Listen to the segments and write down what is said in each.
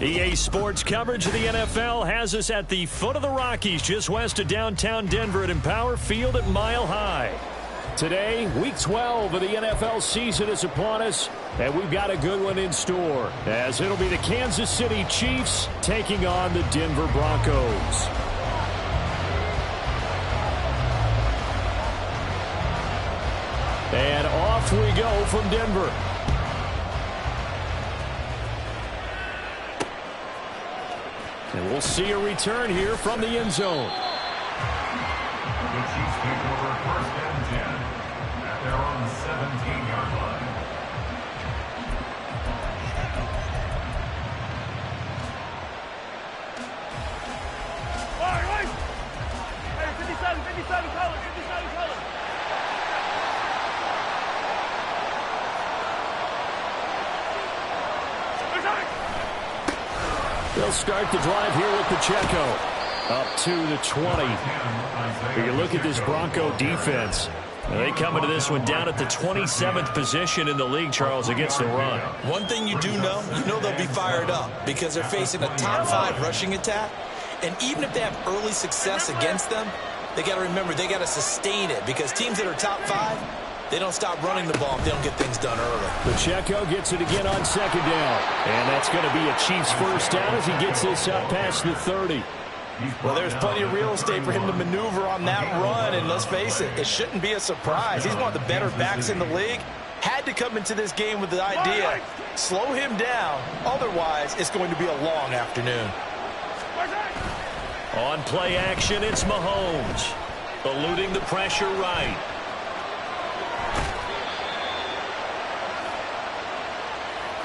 EA Sports coverage of the NFL has us at the foot of the Rockies, just west of downtown Denver at Empower Field at Mile High. Today, Week 12 of the NFL season is upon us, and we've got a good one in store, as it'll be the Kansas City Chiefs taking on the Denver Broncos. And off we go from Denver. And we'll see a return here from the end zone. The Chiefs take over first and 10 at their own 17-yard line. Hey, 57, color, 57, color. They'll start the drive here with Pacheco. Up to the 20. When you look at this Bronco defense, they come into this one down at the 27th position in the league, Charles, against the run. One thing you do know, they'll be fired up because they're facing a top 5 rushing attack. And even if they have early success against them, they got to remember they got to sustain it because teams that are top 5, they don't stop running the ball if they don't get things done early. Pacheco gets it again on second down. And that's going to be a Chiefs first down as he gets this up past the 30. Well, there's plenty of real estate for him to maneuver on that run, and let's face it, it shouldn't be a surprise. He's one of the better backs in the league. Had to come into this game with the idea, slow him down, otherwise it's going to be a long afternoon. On play action, it's Mahomes, eluding the pressure right.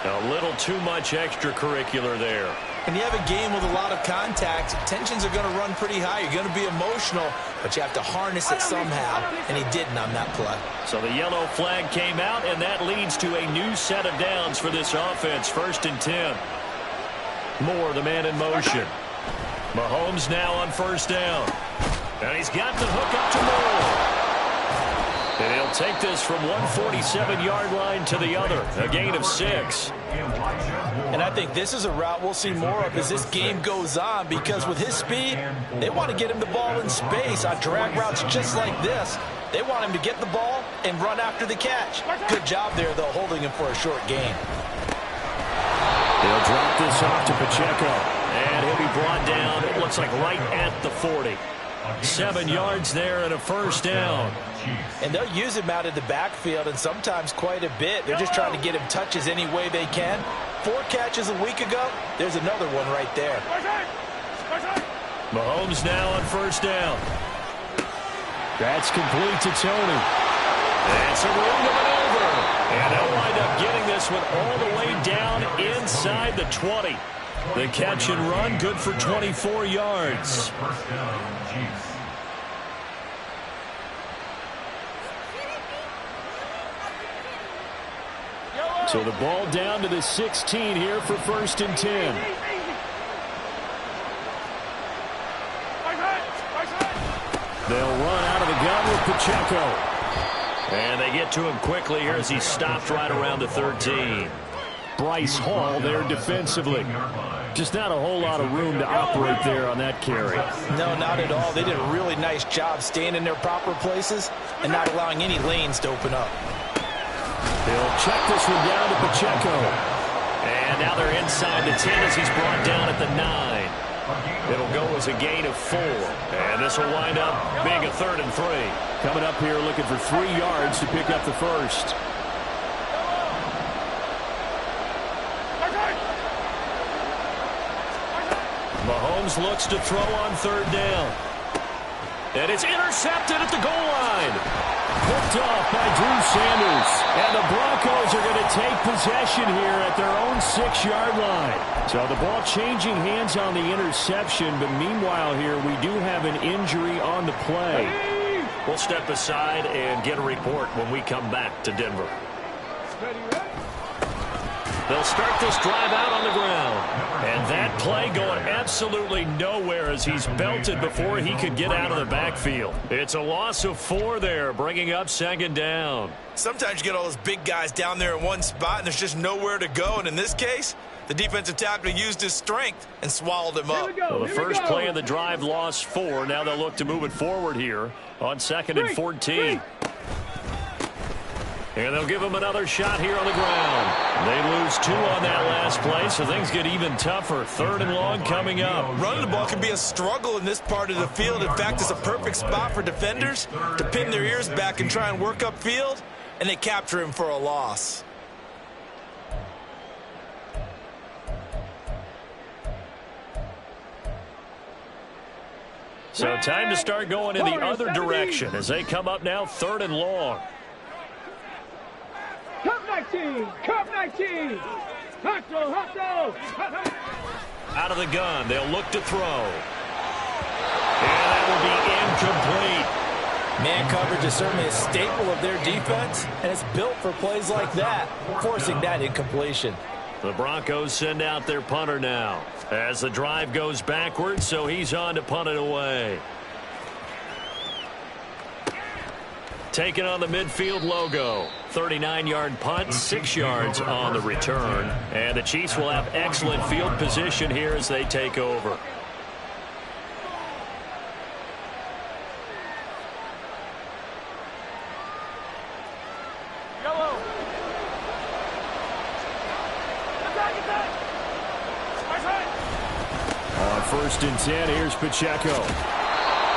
A little too much extracurricular there. When you have a game with a lot of contact, tensions are going to run pretty high. You're going to be emotional, but you have to harness it somehow, and he didn't on that play. So the yellow flag came out, and that leads to a new set of downs for this offense. First and 10. Moore, the man in motion. Mahomes now on first down. And he's got the hook up to Moore. And he'll take this from 147-yard line to the other, a gain of 6. And I think this is a route we'll see more of as this game goes on because with his speed, they want to get him the ball in space on drag routes just like this. They want him to get the ball and run after the catch. Good job there, though, holding him for a short gain. They'll drop this off to Pacheco, and he'll be brought down, it looks like right at the 40. 7 yards there and a first down. And they'll use him out in the backfield and sometimes quite a bit. They're just trying to get him touches any way they can. 4 catches a week ago. There's another one right there. Mahomes now on first down. That's complete to Tony. That's a room to maneuver. And they'll wind up getting this one all the way down inside the 20. The catch and run, good for 24 yards. So the ball down to the 16 here for first and 10. They'll run out of the gun with Pacheco. And they get to him quickly here as he stopped right around the 13. Bryce Hall there defensively. Just not a whole lot of room to operate there on that carry. No, not at all. They did a really nice job staying in their proper places and not allowing any lanes to open up. They'll check this one down to Pacheco. And now they're inside the 10 as he's brought down at the 9. It'll go as a gain of 4. And this will wind up being a 3rd and 3. Coming up here looking for 3 yards to pick up the first. Mahomes looks to throw on 3rd down. And it's intercepted at the goal line. Picked off by Drew Sanders. And the Broncos are going to take possession here at their own 6-yard line. So the ball changing hands on the interception. But meanwhile here, we do have an injury on the play. We'll step aside and get a report when we come back to Denver. They'll start this drive out on the ground. And that play going absolutely nowhere as he's belted before he could get out of the backfield. It's a loss of 4 there, bringing up 2nd down. Sometimes you get all those big guys down there in one spot and there's just nowhere to go. And in this case, The defensive tackle used his strength and swallowed him up. Well, the first play of the drive lost 4. Now they'll look to move it forward here on 2nd and 14. And they'll give him another shot here on the ground. They lose 2 on that last play, so things get even tougher. 3rd and long coming up. Running the ball can be a struggle in this part of the field. In fact, it's a perfect spot for defenders to pin their ears back and try and work upfield, and they capture him for a loss. So time to start going in the other direction as they come up now 3rd and long. Cup 19! Cup 19! Hustle! Out of the gun, they'll look to throw. And that will be incomplete. Man coverage is certainly a staple of their defense, and it's built for plays like that, forcing that incompletion. The Broncos send out their punter now as the drive goes backwards, so he's on to punt it away. Taking on the midfield logo. 39-yard punt, 6 yards on the return. And the Chiefs will have excellent field position here as they take over. Yellow! On 1st and 10, here's Pacheco.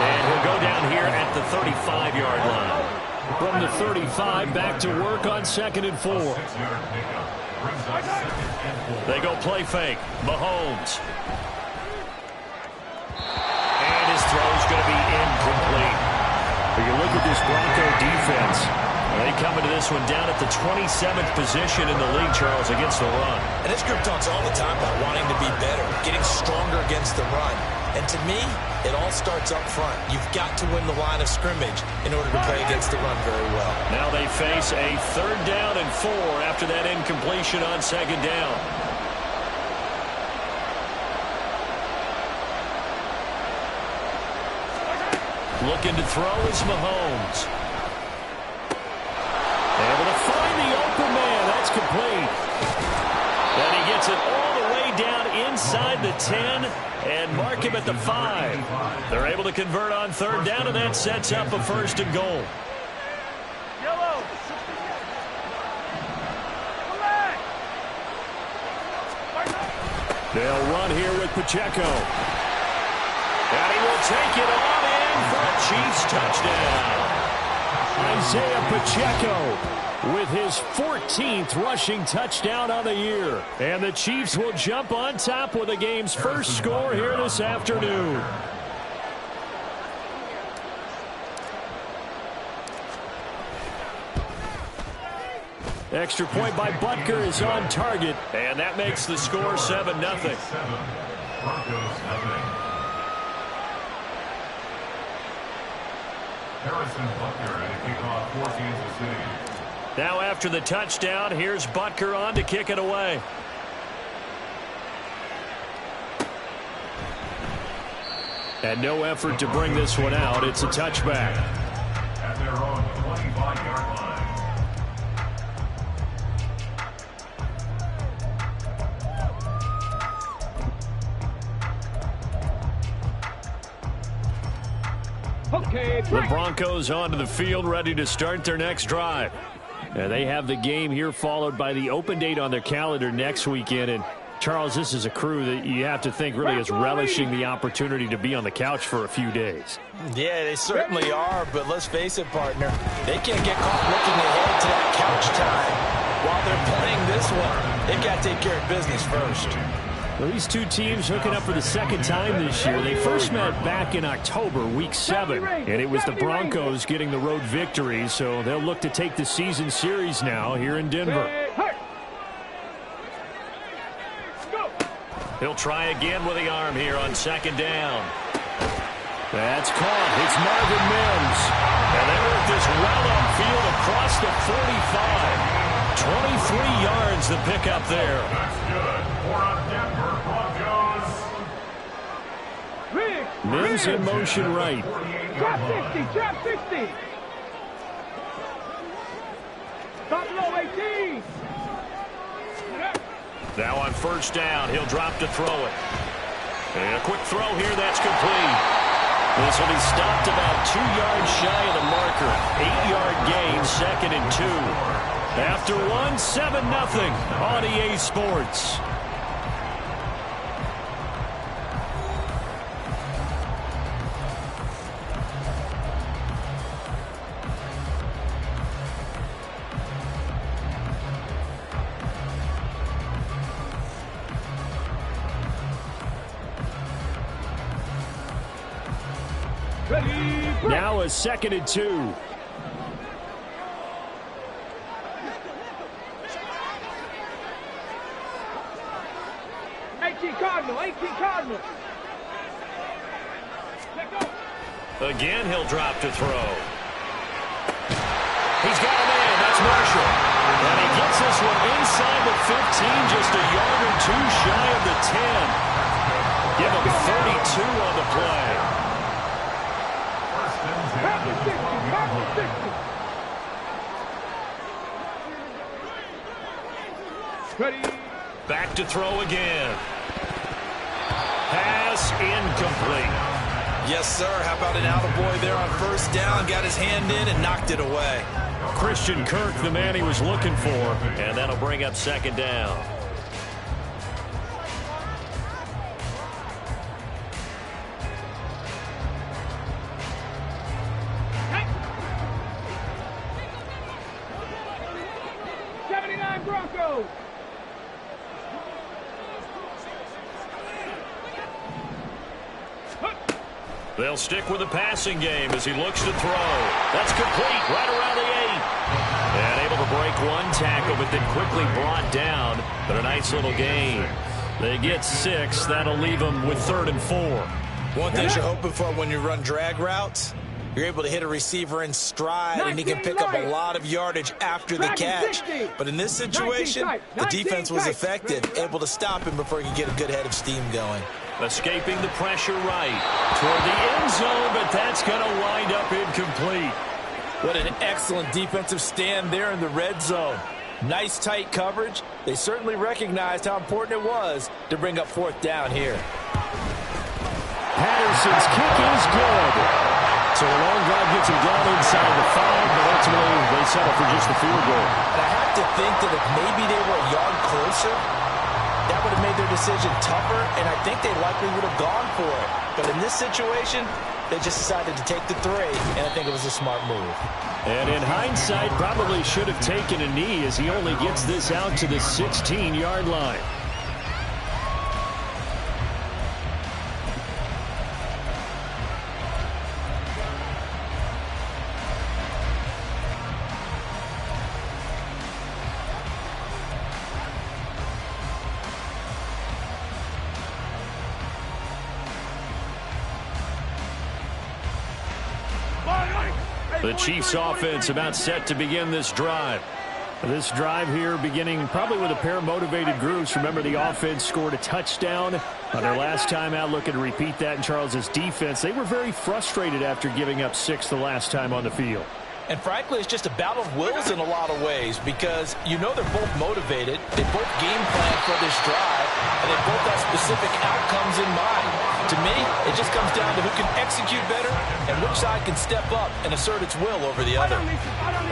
And he'll go down here at the 35-yard line. From the 35, back to work on 2nd and 4. They go play fake. Mahomes. And his throw's going to be incomplete. But you look at this Bronco defense. They come into this one down at the 27th position in the league, Charles, against the run. And this group talks all the time about wanting to be better, getting stronger against the run. And to me, it all starts up front. You've got to win the line of scrimmage in order to play against the run very well. Now they face a 3rd down and 4 after that incompletion on 2nd down. Looking to throw is Mahomes. Able to find the open man. That's complete. And he gets it all the way down inside the 10 and mark him at the 5. They're able to convert on 3rd down, and that sets up a 1st and goal. Yellow! They'll run here with Pacheco. And he will take it on in for a Chiefs touchdown. Isaiah Pacheco with his 14th rushing touchdown on the year. And the Chiefs will jump on top with the game's first score here this afternoon. Extra point by Butker is on target, and that makes the score 7-0. Broncos 0. Harrison Butker at a kickoff for Kansas City. Now after the touchdown, here's Butker on to kick it away. And no effort to bring this one out. It's a touchback. At their own 25-yard line. Okay, The Broncos onto the field, ready to start their next drive. And they have the game here followed by the open date on their calendar next weekend. And Charles, this is a crew that you have to think really is relishing the opportunity to be on the couch for a few days. Yeah, they certainly are, but let's face it, partner. They can't get caught looking ahead to that couch time while they're playing this one. They've got to take care of business first. Well, these two teams hooking up for the 2nd time this year. They first met back in October, Week 7, and it was the Broncos getting the road victory, so they'll look to take the season series now here in Denver. He'll try again with the arm here on 2nd down. That's caught. It's Marvin Mims. And they work this route upfield across the 45. 23 yards the pickup there. That's good for a Denver Broncos. Mims in motion right. Trap 60, trap 60. Stop below 18. Now on first down, he'll drop to throw it. And a quick throw here, that's complete. This will be stopped about 2 yards shy of the marker. 8-yard gain, 2nd and 2. After 1, 7-0 on EA Sports. Now a 2nd and 2. Cardinal. Again, he'll drop to throw. He's got him in. That's Marshall. And he gets this one inside the 15, just a yard or 2 shy of the 10. Give him 32 on the play. Back to throw again. Pass incomplete. Yes, sir. How about an attaboy there on first down? Got his hand in and knocked it away. Christian Kirk, the man he was looking for. And that'll bring up 2nd down. Broncos. They'll stick with the passing game as he looks to throw. That's complete right around the 8. And able to break 1 tackle, but then quickly brought down. But a nice little gain. They get 6. That'll leave them with 3rd and 4. One thing you're hoping for when you run drag routes, you're able to hit a receiver in stride, and he can pick up a lot of yardage after the catch. But in this situation, the defense was effective, able to stop him before he could get a good head of steam going. Escaping the pressure right toward the end zone, but that's going to wind up incomplete. What an excellent defensive stand there in the red zone. Nice tight coverage. They certainly recognized how important it was to bring up 4th down here. Patterson's kick is good. So a long drive gets him down inside the 5, but ultimately they settle for just the field goal. And I have to think that if maybe they were a yard closer, that would have made their decision tougher, and I think they likely would have gone for it. But in this situation, they just decided to take the 3, and I think it was a smart move. And in hindsight, probably should have taken a knee as he only gets this out to the 16-yard line. The Chiefs offense about set to begin this drive. This drive here beginning probably with a pair of motivated groups. Remember, the offense scored a touchdown on their last time out. Looking to repeat that in Charles's defense. They were very frustrated after giving up 6 the last time on the field. And frankly, it's just a battle of wills in a lot of ways because you know they're both motivated. They both game plan for this drive, and they both have specific outcomes in mind. To me, it just comes down to who can execute better and which side can step up and assert its will over the other.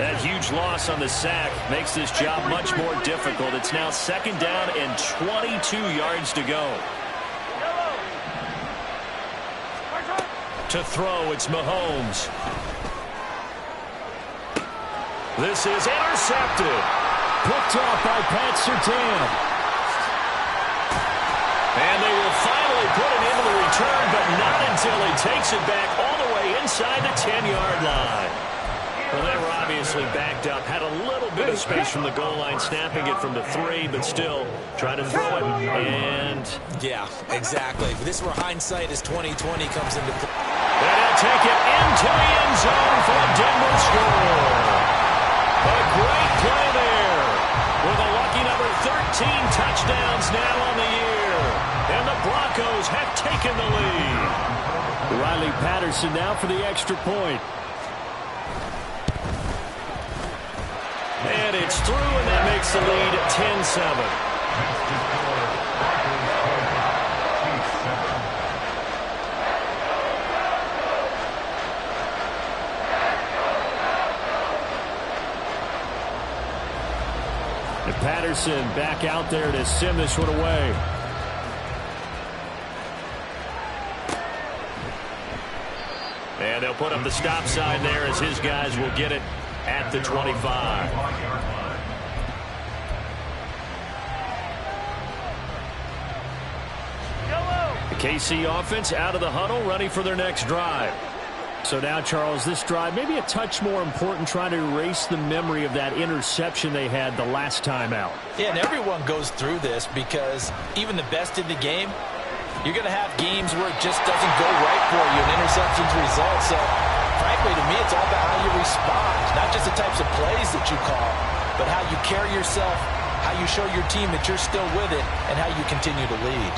That huge loss on the sack makes this job much more difficult. It's now 2nd down and 22 yards to go. To throw, it's Mahomes. This is intercepted. Picked off by Pat Surtain. And they will finally put it into the return, but not until he takes it back all the way inside the 10-yard line. Well, they were obviously backed up. Had a little bit of space from the goal line, snapping it from the 3, but still trying to throw it. And yeah, exactly. This is where hindsight is 20/20 comes into play. And he'll take it into the end zone for a Denver score. A great play there with a lucky number 13 touchdowns now on the year. And the Broncos have taken the lead. Riley Patterson now for the extra point. And it's through, and that makes the lead 10-7. Patterson back out there to send this one away. And they'll put up the stop sign there as his guys will get it at the 25. The KC offense out of the huddle, ready for their next drive. So now, Charles, this drive maybe a touch more important, trying to erase the memory of that interception they had the last time out. Yeah, and everyone goes through this because even the best in the game, you're going to have games where it just doesn't go right for you, and interceptions result. So, frankly, to me, it's all about how you respond, not just the types of plays that you call, but how you carry yourself, how you show your team that you're still with it, and how you continue to lead.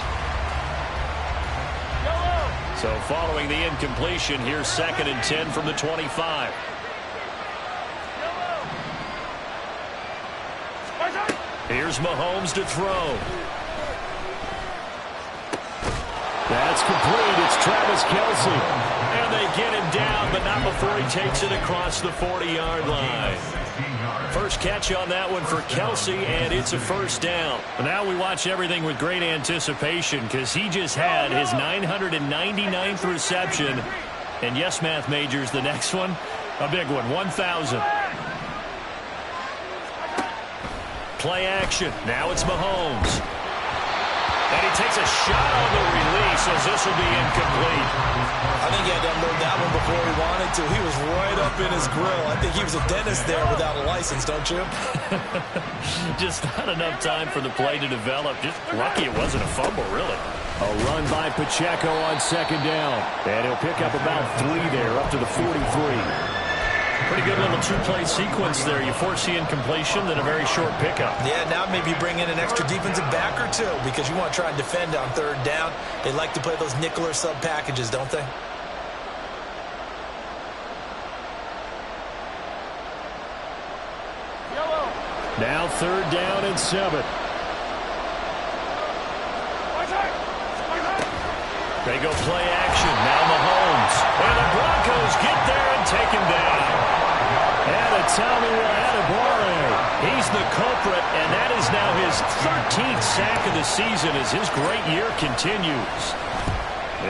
So following the incompletion, here's 2nd and 10 from the 25. Here's Mahomes to throw. That's complete. It's Travis Kelce. And they get him down, but not before he takes it across the 40-yard line. First catch on that one for Kelce, and it's a first down. But now we watch everything with great anticipation because he just had his 999th reception. And yes, math majors, the next one, a big one, 1,000. Play action. Now it's Mahomes. And he takes a shot on the release as this will be incomplete. I think he had to unload that one before he wanted to. He was right up in his grill. I think he was a dentist there without a license, don't you? Just not enough time for the play to develop. Just lucky it wasn't a fumble, really. A run by Pacheco on 2nd down. And he'll pick up about 3 there, up to the 43. Pretty good little 2-play sequence there. You force the incompletion, then a very short pickup. Yeah, now maybe bring in an extra defensive back or two because you want to try and defend on 3rd down. They like to play those nickel or sub packages, don't they? Now 3rd down and 7. They go play action. Now Mahomes. And the Broncos get there and take him down. And a Tommy Adebawore. He's the culprit, and that is now his 13th sack of the season as his great year continues.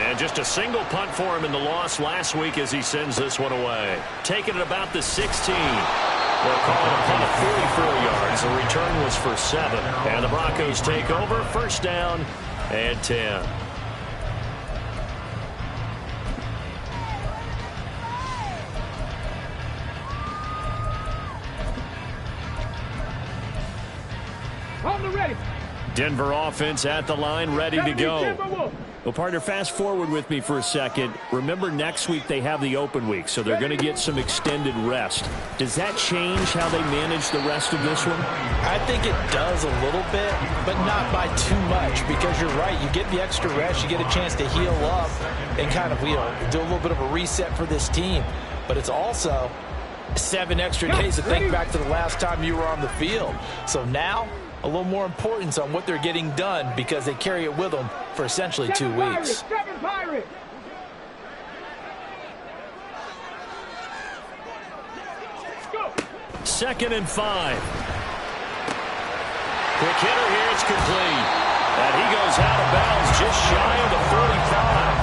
And just a single punt for him in the loss last week as he sends this one away. Taking it about the 16. They'll call it a punt of 44 yards. The return was for 7. And the Broncos take over. First down and 10. On the ready. Denver offense at the line, ready to go. Well, partner, fast forward with me for a second. Remember, next week they have the open week, so they're going to get some extended rest. Does that change how they manage the rest of this one? I think it does a little bit, but not by too much, because you're right. You get the extra rest, you get a chance to heal up and kind of, do a little bit of a reset for this team. But it's also 7 extra days to think back to the last time you were on the field. So now, a little more importance on what they're getting done because they carry it with them for essentially 2 weeks. Second and 5. Quick hitter here, it's complete. And he goes out of bounds just shy of the 45.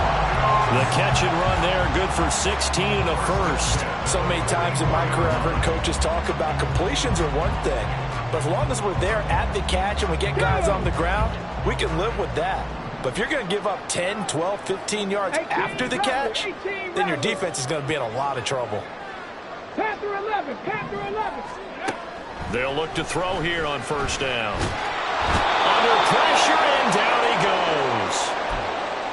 The catch and run there, good for 16 and a first. So many times in my career I've heard coaches talk about completions are one thing. But as long as we're there at the catch and we get guys on the ground, we can live with that. But if you're going to give up 10, 12, 15 yards after the catch, then your defense is going to be in a lot of trouble. Panther 11, Panther 11. They'll look to throw here on first down. Under pressure, and down he goes.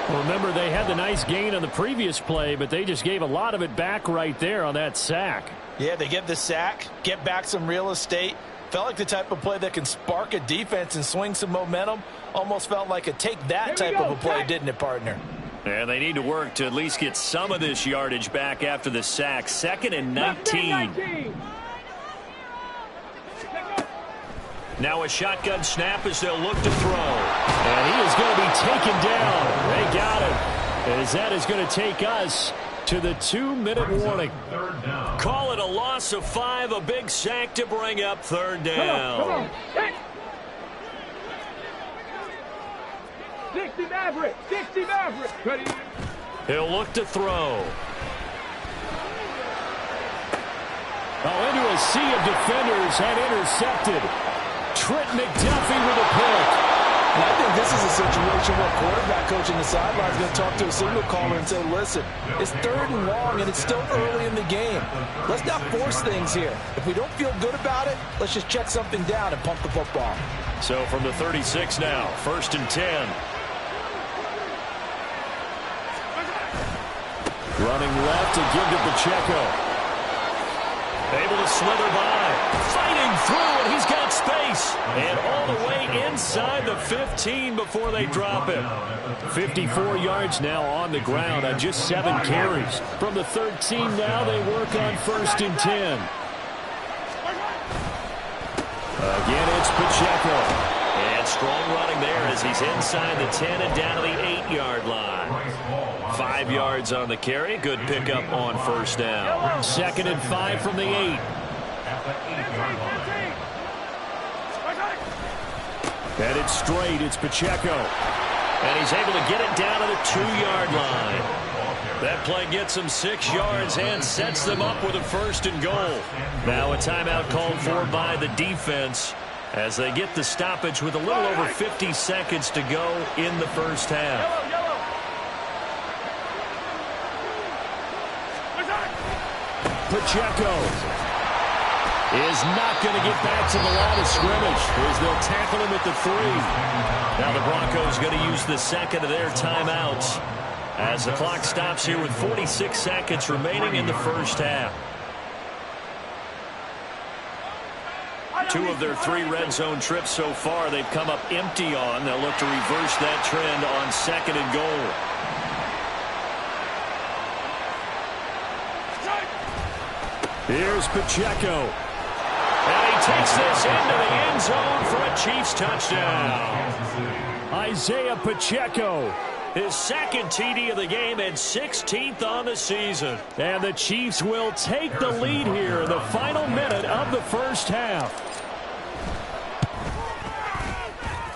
Well, remember, they had the nice gain on the previous play, but they just gave a lot of it back right there on that sack. Yeah, they get the sack, get back some real estate. Felt like the type of play that can spark a defense and swing some momentum. Almost felt like a take-that type of a play, didn't it, partner? And they need to work to at least get some of this yardage back after the sack. 2nd and 19. Now a shotgun snap as they'll look to throw. And he is going to be taken down. They got him. As that is going to take us to the 2-minute warning. Call it a loss of 5, a big sack to bring up 3rd down. Come on. 60 Maverick. 60 Maverick. Ready? He'll look to throw. Oh, into a sea of defenders and intercepted. Trent McDuffie with a pick. And I think this is a situation where quarterback coach in the sideline is going to talk to a signal caller and say, listen, it's 3rd and long and it's still early in the game. Let's not force things here. If we don't feel good about it, let's just check something down and pump the football. So from the 36 now, 1st and 10. Running left to give to Pacheco. Able to slither by. Fighting through, and he's got space. And all the way inside the 15 before they drop him. 54 yards now on the ground on just 7 carries. From the 13 now, they work on 1st and 10. Again, it's Pacheco. And strong running there as he's inside the 10 and down to the 8-yard line. 5 yards on the carry. Good pickup on 1st down. 2nd and 5 from the 8. Headed straight, it's Pacheco. And he's able to get it down to the 2-yard line. That play gets him 6 yards and sets them up with a 1st and goal. Now a timeout called for by the defense as they get the stoppage with a little over 50 seconds to go in the 1st half. Pacheco is not going to get back to the line of scrimmage as they'll tackle him at the 3. Now the Broncos going to use the 2nd of their timeouts as the clock stops here with 46 seconds remaining in the 1st half. 2 of their 3 red zone trips so far they've come up empty on. They'll look to reverse that trend on 2nd and goal. Here's Pacheco. And he takes this into the end zone for a Chiefs touchdown. Isaiah Pacheco, his 2nd TD of the game and 16th on the season. And the Chiefs will take the lead here in the final minute of the 1st half.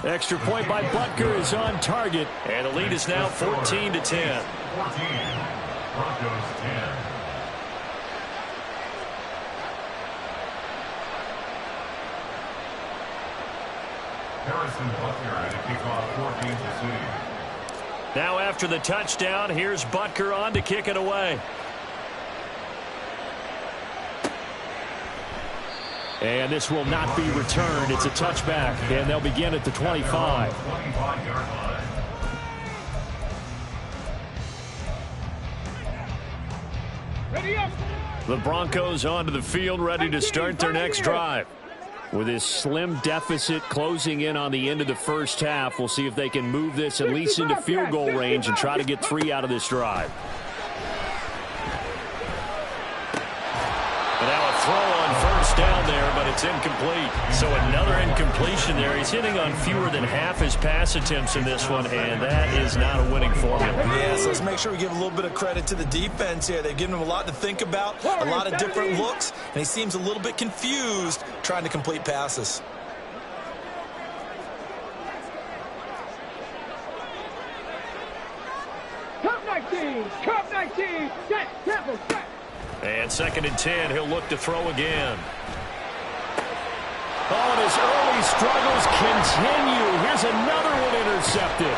Extra point by Butker is on target. And the lead is now 14-10. 14. Broncos 10. Harrison Butker to kick off for Kansas City. Now after the touchdown, here's Butker on to kick it away. And this will not be returned. It's a touchback, and they'll begin at the 25. 25-yard line. Ready up. The Broncos onto the field, ready to start their next drive. With this slim deficit closing in on the end of the 1st half, we'll see if they can move this at least into field goal range and try to get 3 out of this drive. And now a throw on 1st down there, but it's incomplete. So another incompletion there. He's hitting on fewer than half his pass attempts in this one, and that is not a winning formula. Yeah, so let's make sure we give a little bit of credit to the defense here. They've given him a lot to think about, a lot of different looks, and he seems a little bit confused trying to complete passes. Cup 19. Cup 19. Set. Temple. Set. And 2nd and 10, he'll look to throw again. Oh, and his early struggles continue. Here's another one intercepted.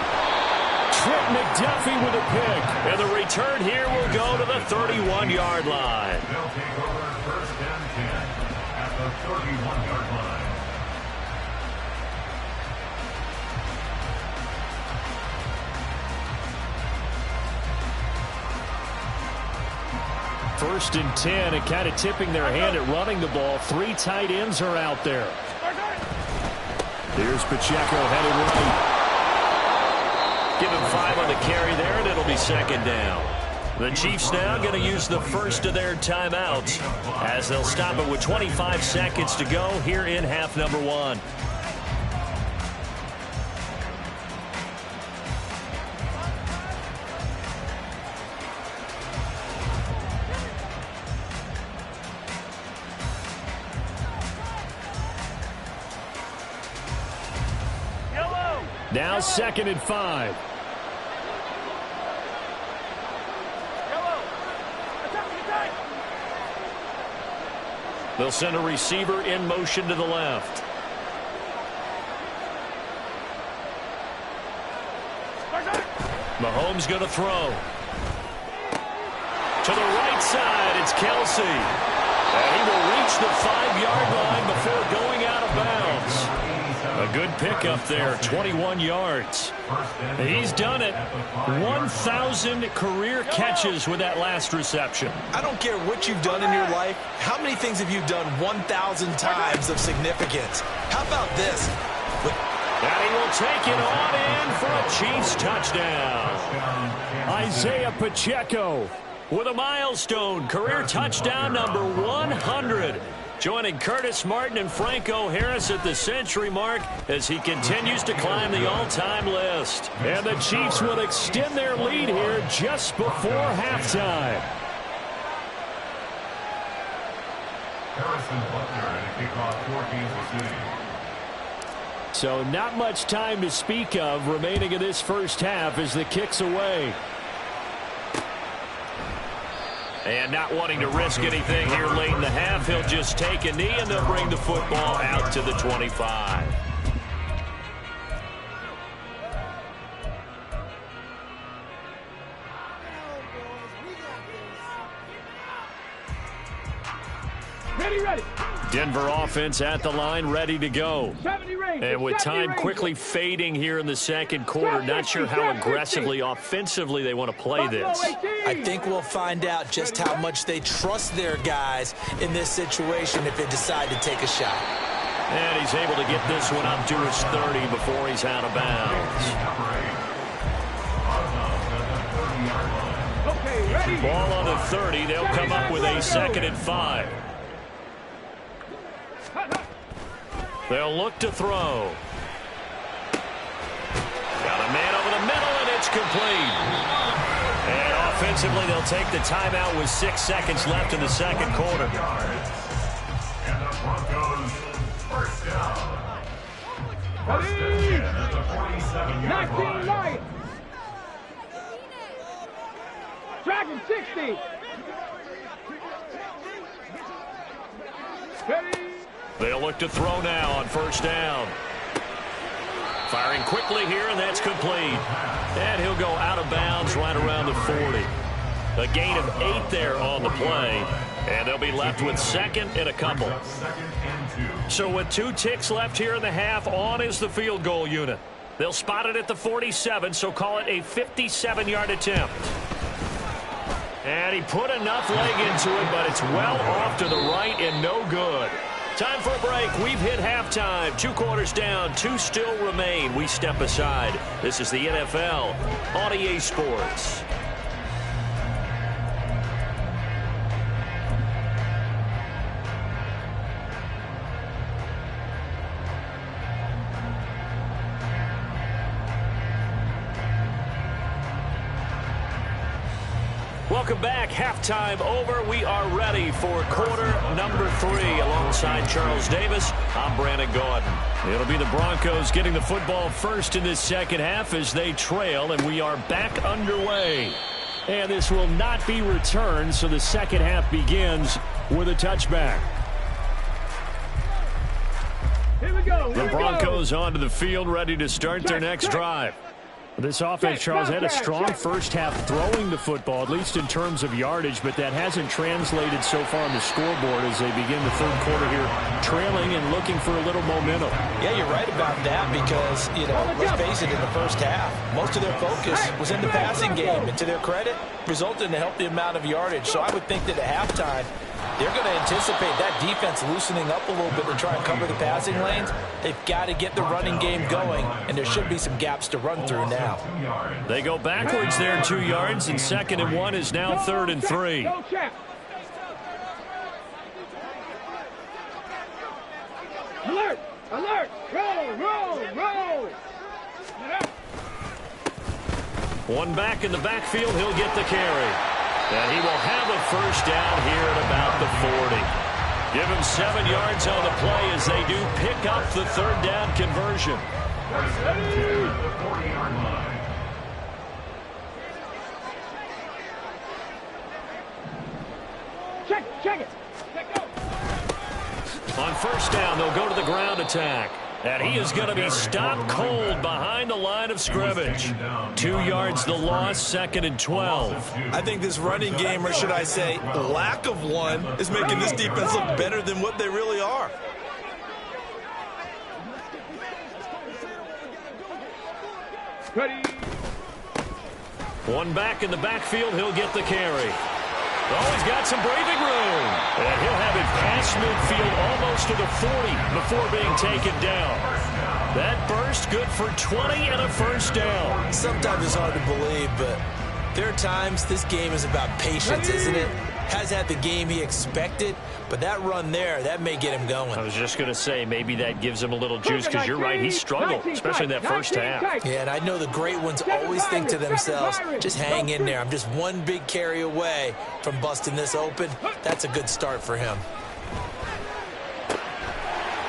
Trent McDuffie with a pick. And the return here will go to the 31-yard line. They'll take over 1st and 10 at the 31-yard line. First and 10, and kind of tipping their hand at running the ball. 3 tight ends are out there. Here's Pacheco headed right. Give him 5 on the carry there, and it'll be 2nd down. The Chiefs now going to use the 1st of their timeouts as they'll stop it with 25 seconds to go here in half number 1. Now 2nd and 5. They'll send a receiver in motion to the left. Mahomes going to throw. To the right side, it's Kelsey. And he will reach the 5-yard line before going out of bounds. A good pickup there, 21 yards. He's done it. 1,000 career catches with that last reception. I don't care what you've done in your life. How many things have you done 1,000 times of significance? How about this? And he will take it on in for a Chiefs touchdown. Isaiah Pacheco with a milestone career touchdown number 100. Joining Curtis Martin and Franco Harris at the century mark as he continues to climb the all-time list. And the Chiefs will extend their lead here just before halftime. Harrison Butler to kick off for Kansas City. So not much time to speak of remaining in this first half as the kick's away. And not wanting to risk anything here late in the half, he'll just take a knee and they'll bring the football out to the 25. Ready. Denver offense at the line, ready to go. And with time quickly fading here in the second quarter, not sure how aggressively, offensively they want to play this. I think we'll find out just how much they trust their guys in this situation if they decide to take a shot. And he's able to get this one up to his 30 before he's out of bounds. Ball on the 30. They'll come up with a 2nd and 5. They'll look to throw. Got a man over the middle, and it's complete. And offensively, they'll take the timeout with 6 seconds left in the second quarter. And the Broncos first down. First and 10 at the 47-yard line. Lions. Dragon 60. Ready. They'll look to throw now on first down. Firing quickly here, and that's complete. And he'll go out of bounds right around the 40. A gain of 8 there on the play. And they'll be left with 2nd and a couple. So with 2 ticks left here in the half, on is the field goal unit. They'll spot it at the 47, so call it a 57-yard attempt. And he put enough leg into it, but it's well off to the right and no good. Time for a break. We've hit halftime. 2 quarters down. 2 still remain. We step aside. This is the NFL on EA Sports. Welcome back. Halftime over. We are ready for quarter number 3. Alongside Charles Davis, I'm Brandon Gordon. It'll be the Broncos getting the football first in this second half as they trail, and we are back underway. And this will not be returned, so the second half begins with a touchback. Here we go. The Broncos onto the field, ready to start their next drive. This offense, Charles, had a strong first half throwing the football, at least in terms of yardage, but that hasn't translated so far on the scoreboard as they begin the third quarter here, trailing and looking for a little momentum. Yeah, you're right about that because, let's face it, in the first half, most of their focus was in the passing game, and to their credit, resulted in a healthy amount of yardage. So I would think that at halftime, they're going to anticipate that defense loosening up a little bit to try and cover the passing lanes. They've got to get the running game going, and there should be some gaps to run through now. They go backwards there 2 yards, and 2nd and 1 is now 3rd and 3. Alert! Alert! Roll! One back in the backfield, he'll get the carry. And he will have a first down here at about the 40. Give him 7 yards on the play as they do pick up the 3rd down conversion. First and 10 at the 40-yard line. Check it. Check go. On first down, they'll go to the ground attack. And he is going to be stopped cold behind the line of scrimmage. 2 yards the loss, 2nd and 12. I think this running game, or should I say lack of one, is making this defense look better than what they really are. One back in the backfield, he'll get the carry. Oh, he's got some breathing room. And he'll have it past midfield almost to the 40 before being taken down. That burst good for 20 and a first down. Sometimes it's hard to believe, but there are times this game is about patience, isn't it? Has had the game he expected, but that run there, that may get him going. I was just going to say, maybe that gives him a little juice, because you're right, he struggled, especially in that first half. Yeah, and I know the great ones always think to themselves, just hang in there. I'm just one big carry away from busting this open. That's a good start for him.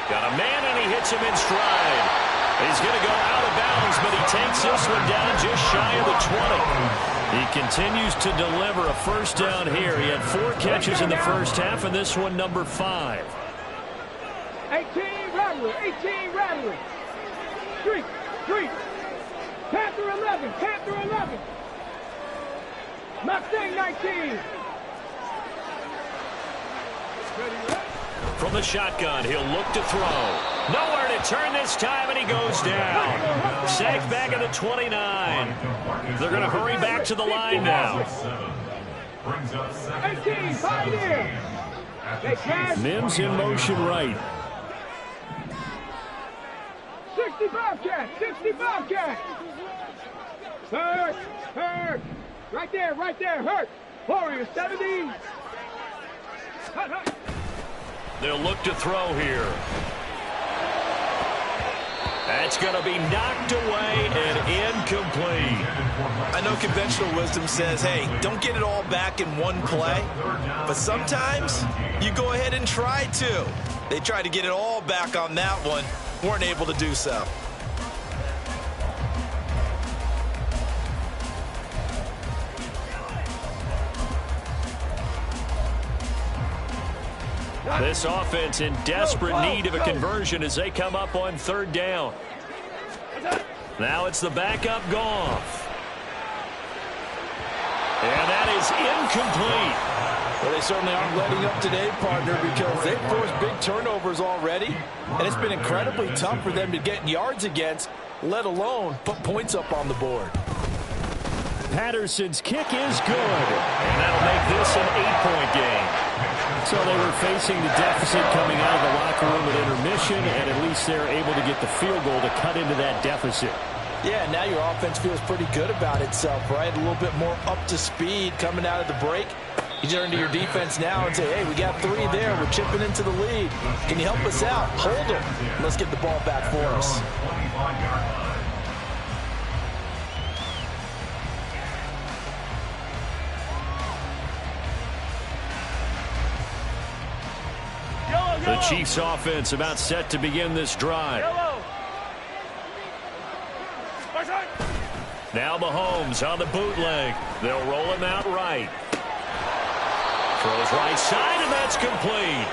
Got a man, and he hits him in stride. He's going to go out of bounds, but he takes this one down just shy of the 20. He continues to deliver a first down here. He had 4 catches in the first half, and this one number 5. 18 Rattler, 18 Rattler. Street. Panther 11. Mustang 19. From the shotgun, he'll look to throw. Nowhere to turn this time, and he goes down. Sacked back at the 29. They're going to hurry back to the line now. 18, Pioneer. Mims in motion right. 65 cat. Hurt. Right there, hurt. Warrior 70. Hut. They'll look to throw here. That's going to be knocked away and incomplete. I know conventional wisdom says, hey, don't get it all back in one play. But sometimes you go ahead and try to. They tried to get it all back on that one. Weren't able to do so. This offense in desperate need of a conversion as they come up on 3rd down. Now it's the backup Goff. And that is incomplete. Well, they certainly aren't letting up today, partner, because they've forced big turnovers already, and it's been incredibly tough for them to get yards against, let alone put points up on the board. Patterson's kick is good, and that'll make this an 8-point game. So they were facing the deficit coming out of the locker room at intermission, and at least they're able to get the field goal to cut into that deficit. Yeah, now your offense feels pretty good about itself, right? A little bit more up to speed coming out of the break. You turn to your defense now and say, hey, we got 3 there. We're chipping into the lead. Can you help us out? Hold them. Let's get the ball back for us. The Chiefs offense about set to begin this drive. Now Mahomes on the bootleg. They'll roll him out right. Throws right side, and that's complete.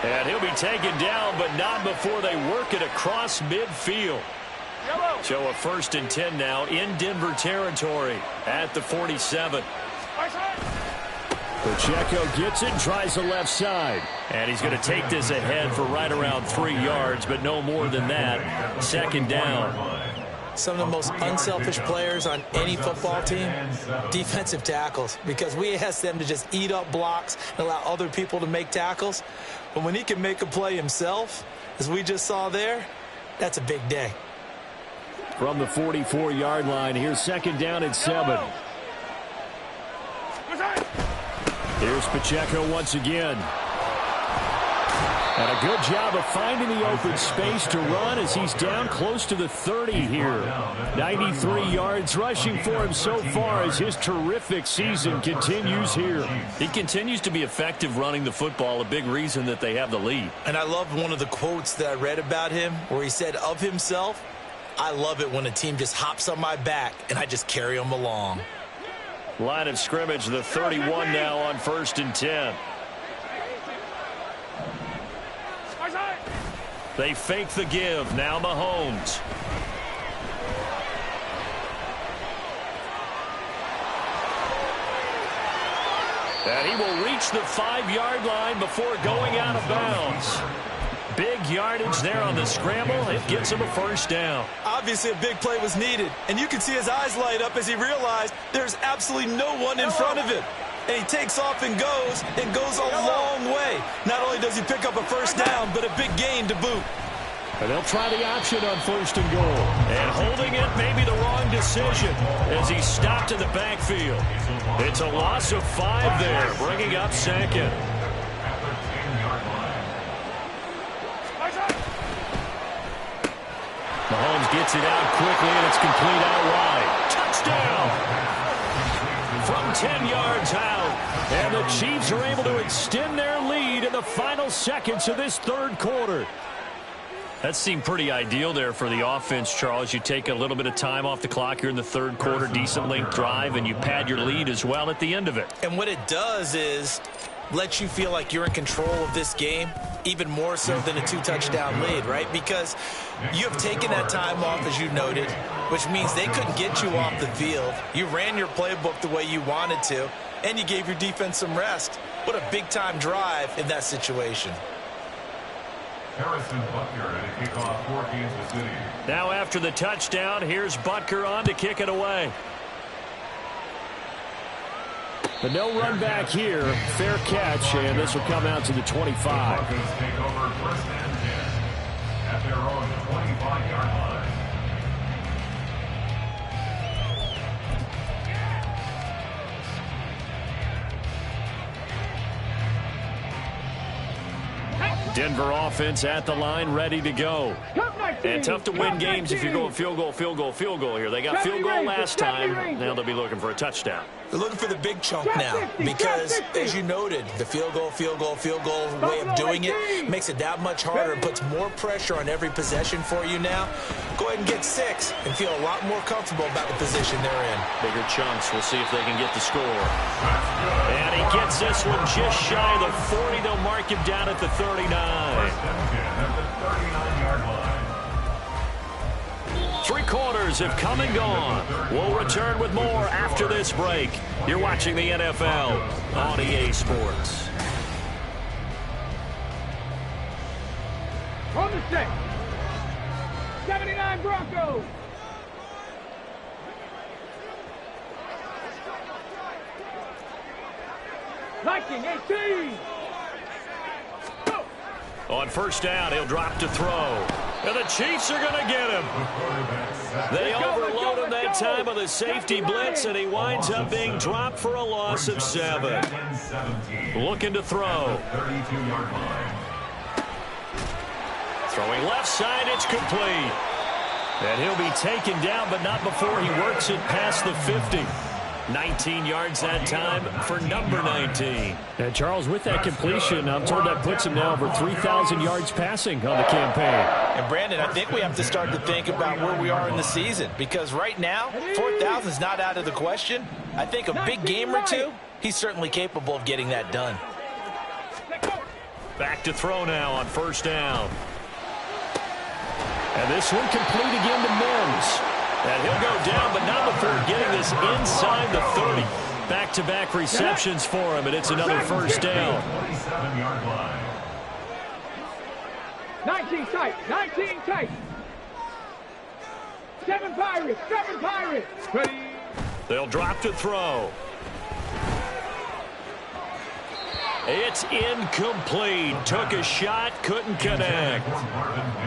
And he'll be taken down, but not before they work it across midfield. So a 1st and 10 now in Denver territory at the 47. Pacheco gets it and tries the left side. And he's going to take this ahead for right around 3 yards, but no more than that. 2nd down. Some of the most unselfish players on any football team, defensive tackles, because we ask them to just eat up blocks and allow other people to make tackles. But when he can make a play himself, as we just saw there, that's a big day. From the 44-yard line, here's 2nd down and 7. Here's Pacheco once again. And a good job of finding the open space to run as he's down close to the 30 here. 93 yards rushing for him so far as his terrific season continues here. He continues to be effective running the football, a big reason that they have the lead. And I loved one of the quotes that I read about him where he said of himself, I love it when a team just hops on my back and I just carry them along. Line of scrimmage, the 31 now on 1st and 10. They fake the give. Now Mahomes. And he will reach the 5-yard line before going out of bounds. Big yardage there on the scramble. It gets him a first down. Obviously, a big play was needed, and you can see his eyes light up as he realized there's absolutely no one in front of him. And he takes off and goes a long way. Not only does he pick up a first down, but a big gain to boot. And they'll try the option on 1st and goal. And holding it may be the wrong decision as he stopped in the backfield. It's a loss of 5 there, bringing up 2nd. Mahomes gets it out quickly, and it's complete out wide. Touchdown! From 10 yards out. And the Chiefs are able to extend their lead in the final seconds of this 3rd quarter. That seemed pretty ideal there for the offense, Charles. You take a little bit of time off the clock here in the 3rd quarter, decent length drive, and you pad your lead as well at the end of it. And what it does is let you feel like you're in control of this game, even more so than a 2-touchdown lead, right? Because you have taken that time off, as you noted, which means they couldn't get you off the field. You ran your playbook the way you wanted to, and you gave your defense some rest. What a big-time drive in that situation. Harrison Butker at a kickoff for Kansas City. Now after the touchdown, here's Butker on to kick it away. But no run back here. Fair catch, and this will come out to the 25. Broncos take over 1st and 10 at their own 25-yard line. Denver offense at the line, ready to go. And tough to win games if you're going field goal, field goal, field goal here. They got field goal last time. Now they'll be looking for a touchdown. They're looking for the big chunk now because, as you noted, the field goal way of doing it makes it that much harder and puts more pressure on every possession for you now. Go ahead and get 6 and feel a lot more comfortable about the position they're in. Bigger chunks. We'll see if they can get the score. And he gets this one just shy of the 40. They'll mark him down at the 39. 1st and 10 at the 39-yard line. 3 quarters have come and gone. We'll return with more after this break. You're watching the NFL on EA Sports. On the set. 79 Broncos. Viking 18. Go. On 1st down, he'll drop to throw. And the Chiefs are going to get him. They overload him that time with a safety blitz, and he winds up being dropped for a loss of 7. Looking to throw. 32-yard line. Throwing left side, it's complete. And he'll be taken down, but not before he works it past the 50. 19 yards that time for number 19. And Charles, with that completion, I'm told that puts him now over 3,000 yards passing on the campaign. And Brandon, I think we have to start to think about where we are in the season, because right now, 4,000 is not out of the question. I think a big game or two, he's certainly capable of getting that done. Back to throw now on 1st down. And this one complete again to Mims. And he'll go down, but not before getting this inside the 30. Back-to-back receptions for him, and it's another 1st down. 27-yard line. 19 tight. 19 tight. 7 Pirates. 7 Pirates. Ready. They'll drop to throw. It's incomplete. Took a shot, couldn't connect.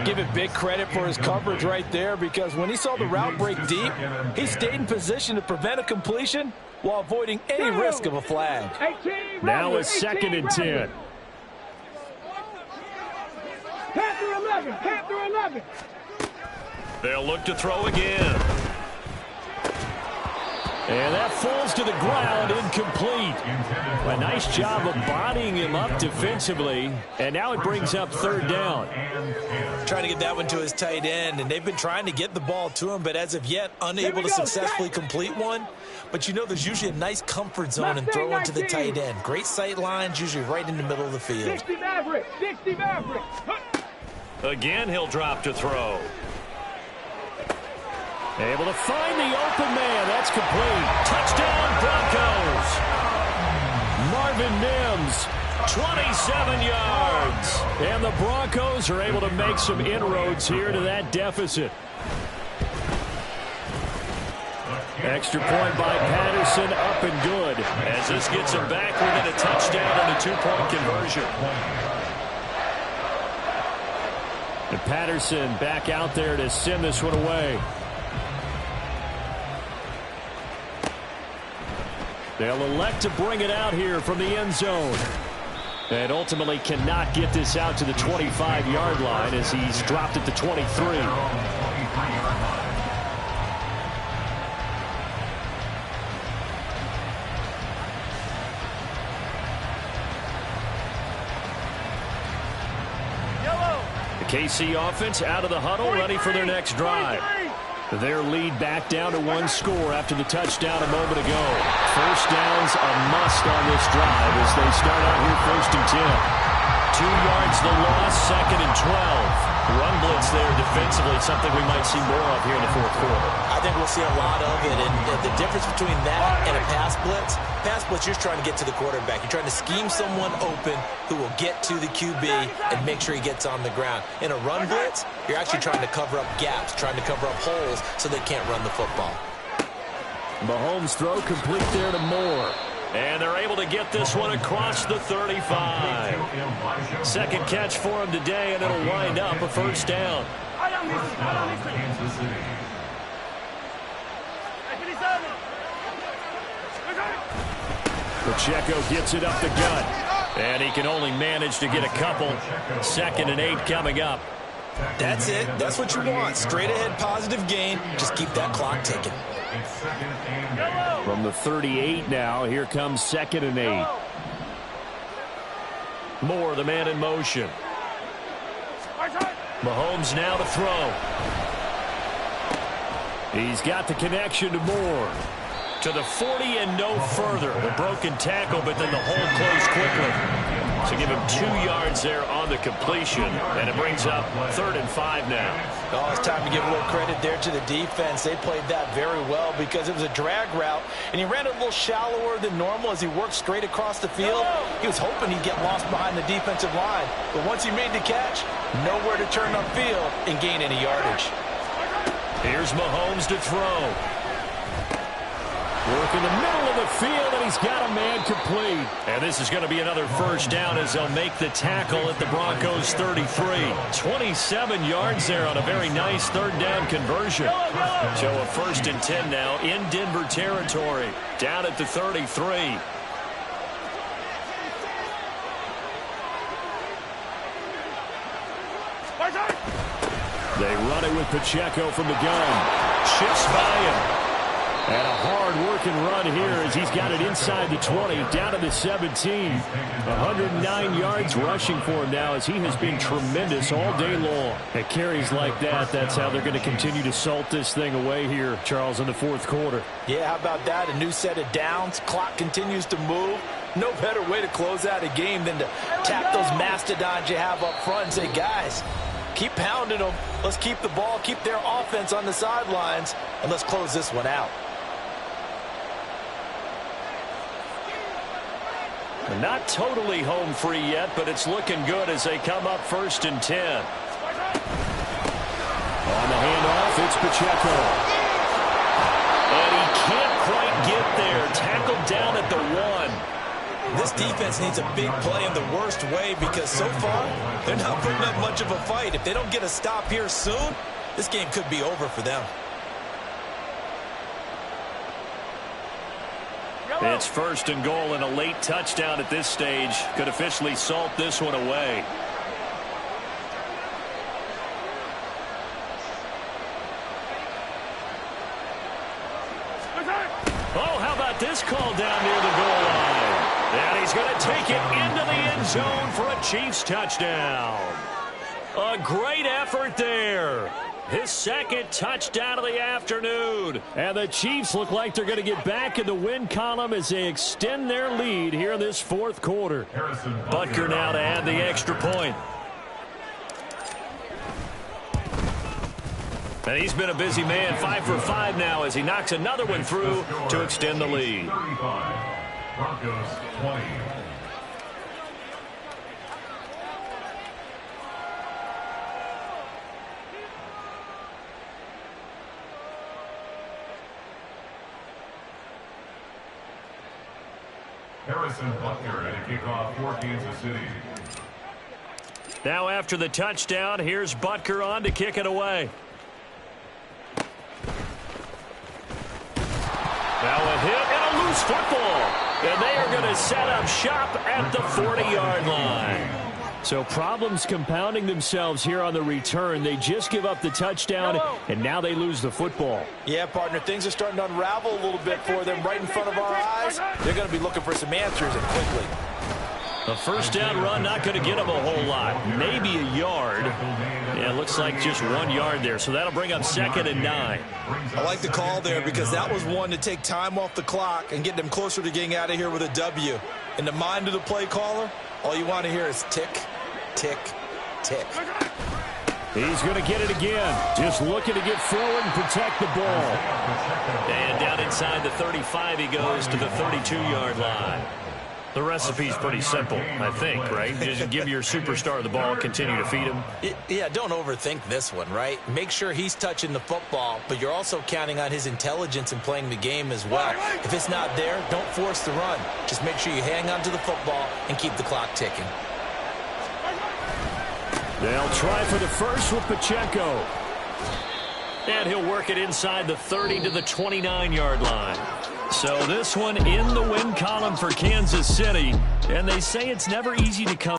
Give it big credit for his coverage right there, because when he saw the route break deep, he stayed in position to prevent a completion while avoiding any risk of a flag. Now it's 2nd and 10. Panther 11. Panther 11. They'll look to throw again. And that falls to the ground, incomplete. A nice job of bodying him up defensively. And now it brings up third down. Trying to get that one to his tight end, and they've been trying to get the ball to him, but as of yet, unable to successfully complete one. But you know there's usually a nice comfort zone in throwing to the tight end. Great sight lines, usually right in the middle of the field. 60 Maverick, 60 Maverick. Again, he'll drop to throw. Able to find the open man. That's complete. Touchdown, Broncos. Marvin Mims, 27 yards. And the Broncos are able to make some inroads here to that deficit. Extra point by Patterson, up and good. As this gets him back within a touchdown and a two-point conversion. And Patterson back out there to send this one away. They'll elect to bring it out here from the end zone. And ultimately cannot get this out to the 25-yard line as he's dropped at the 23. The KC offense out of the huddle, ready for their next drive. Their lead back down to one score after the touchdown a moment ago. First down's a must on this drive as they start out here first and 10. 2 yards the loss, second and 12. Run blitz there defensively, something we might see more of here in the fourth quarter. I think we'll see a lot of it, and the difference between that and a pass blitz, you're trying to get to the quarterback. You're trying to scheme someone open who will get to the QB and make sure he gets on the ground. In a run blitz, you're actually trying to cover up gaps, trying to cover up holes so they can't run the football. Mahomes' throw complete there to Moore. And they're able to get this one across the 35. Second catch for him today, and it'll wind up a first down. Pacheco gets it up the gut. And he can only manage to get a couple. 2nd and 8 coming up. That's it. That's what you want. Straight ahead positive gain. Just keep that clock ticking. From the 38 now, here comes 2nd and 8. Moore, the man in motion. Mahomes now to throw. He's got the connection to Moore. To the 40 and no further. The broken tackle, but then the hole closed quickly. So give him 2 yards there on the completion, and it brings up 3rd and 5 now. Oh, it's time to give a little credit there to the defense. They played that very well because it was a drag route, and he ran it a little shallower than normal as he worked straight across the field. He was hoping he'd get lost behind the defensive line, but once he made the catch, nowhere to turn upfield and gain any yardage. Here's Mahomes to throw. Work in the middle of the field, and he's got a man complete. And this is going to be another first down as they'll make the tackle at the Broncos' 33. 27 yards there on a very nice third down conversion. So a 1st and 10 now in Denver territory, down at the 33. They run it with Pacheco from the gun. Shifts by him. And a hard-working run here as he's got it inside the 20, down to the 17. 109 yards rushing for him now as he has been tremendous all day long. At carries like that, that's how they're going to continue to salt this thing away here, Charles, in the fourth quarter. Yeah, how about that? A new set of downs. Clock continues to move. No better way to close out a game than to tap those mastodons you have up front and say, guys, keep pounding them. Let's keep the ball, keep their offense on the sidelines, and let's close this one out. Not totally home free yet, but it's looking good as they come up 1st and 10. On the handoff, it's Pacheco. And he can't quite get there. Tackled down at the 1. This defense needs a big play in the worst way because so far they're not putting up much of a fight. If they don't get a stop here soon, this game could be over for them. It's 1st and goal, and a late touchdown at this stage could officially salt this one away. this call down near the goal line. And he's going to take it into the end zone for a Chiefs touchdown. A great effort there. His second touchdown of the afternoon. And the Chiefs look like they're going to get back in the win column as they extend their lead here in this fourth quarter. Butker now to add the extra point. And he's been a busy man, 5 for 5 now as he knocks another one through to extend the lead. 35, Broncos 20. Harrison Butker at a kickoff for Kansas City. Now after the touchdown, here's Butker on to kick it away. Now a hit and a loose football. And they are going to set up shop at the 40-yard line. So problems compounding themselves here on the return. They just give up the touchdown, and now they lose the football. Yeah, partner, things are starting to unravel a little bit for them right in front of our eyes. They're going to be looking for some answers and quickly. A first down run, not going to get them a whole lot. Maybe a yard. Yeah, it looks like just 1 yard there. So that'll bring up 2nd and 9. I like the call there because that was one to take time off the clock and get them closer to getting out of here with a W. In the mind of the play caller, all you want to hear is tick, tick, tick. He's going to get it again. Just looking to get forward and protect the ball. And down inside the 35 he goes to the 32-yard line. The recipe's pretty simple, I think, right? Just give your superstar the ball, continue to feed him. Yeah, don't overthink this one, right? Make sure he's touching the football, but you're also counting on his intelligence in playing the game as well. If it's not there, don't force the run. Just make sure you hang on to the football and keep the clock ticking. They'll try for the first with Pacheco. And he'll work it inside the 30 to the 29-yard line. So this one in the win column for Kansas City. And they say it's never easy to come